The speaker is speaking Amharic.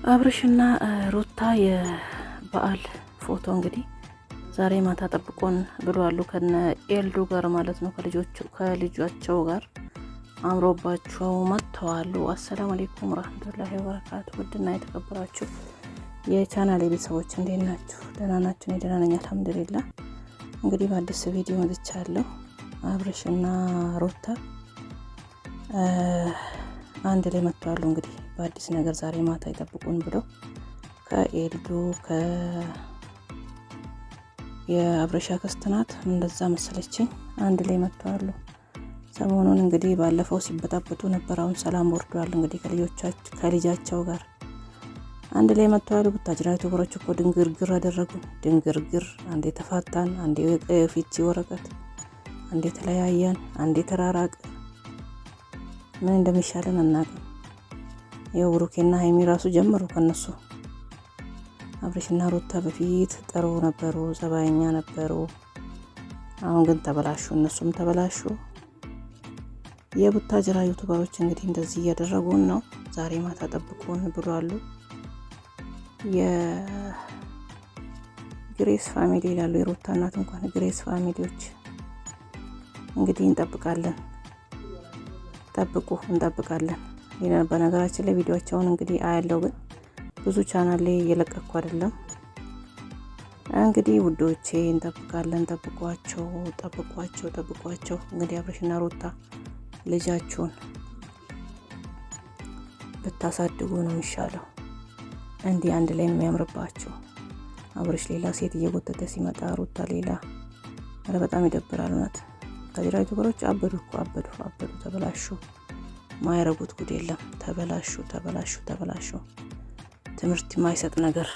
አብርሽና ሩታ የበዓል ፎቶ እንግዲህ ዛሬ ማታ ጠብቆን ብለዋል ከነ ኤልዱ ጋር ማለት ነው። ከልጆቻቸው ጋር አምሮባቸው መጥተዋል። አሰላሙ አለይኩም ወራህመቱላሂ ወበረካቱ። ውድና የተከበራችሁ የቻናሌ ቤተሰቦች እንዴት ናችሁ? ደህና ናችሁ? እኔ ደህና ነኝ አልሐምዱሊላህ። እንግዲህ በአዲስ ቪዲዮ መጥቻለሁ። አብርሽና ሩታ አንድ ላይ መጥተዋል። እንግዲህ በአዲስ ነገር ዛሬ ማታ ይጠብቁን ብለው ከኤልዱ የአብርሽ አክስት ናት እንደዛ መሰለችኝ አንድ ላይ መጥተዋል። ሰሞኑን እንግዲህ ባለፈው ሲበጣበጡ ነበር። አሁን ሰላም ወርዷል። እንግዲህ ከልጃቸው ጋር አንድ ላይ መጥተዋል። ቡታጅራ ዩቲዩበሮች እኮ ድንግርግር አደረጉ። ድንግርግር፣ አንዴ ተፋታን፣ አንዴ ፊት ወረቀት፣ አንዴ ተለያየን፣ አንዴ ተራራቅ። ምን እንደሚሻለን አናውቅም። ያው ብሩኬና ሀይሚ ራሱ ጀመሩ ከነሱ። አብርሽና ሩታ በፊት ጥሩ ነበሩ፣ ጸባይኛ ነበሩ። አሁን ግን ተበላሹ፣ እነሱም ተበላሹ። የቡታጅራ ዩቲዩበሮች እንግዲህ እንደዚህ እያደረጉን ነው። ዛሬ ማታ ጠብቁን ብሏሉ። የግሬስ ፋሚሊ ይላሉ። የሩታ እናት እንኳን ግሬስ ፋሚሊዎች እንግዲህ እንጠብቃለን። ጠብቁ፣ እንጠብቃለን። በነገራችን ላይ ቪዲዮአቸውን እንግዲህ አያለው፣ ግን ብዙ ቻናል ላይ እየለቀኩ አይደለም። እንግዲህ ውዶቼ እንጠብቃለን። ጠብቋቸው፣ ጠብቋቸው፣ ጠብቋቸው። እንግዲህ አብርሽና ሩታ ልጃችሁን ብታሳድጉ ነው የሚሻለው። እንዲህ አንድ ላይ የሚያምርባቸው። አብርሽ ሌላ ሴት እየጎተተ ሲመጣ ሩታ ሌላ። ኧረ በጣም ይደብራል እውነት። ታዲያ ዩቲዩበሮች አበዱ እኮ አበዱ፣ ተበላሹ። ማያረጉት ጉድ የለም። ተበላሹ። ትምህርት የማይሰጥ ነገር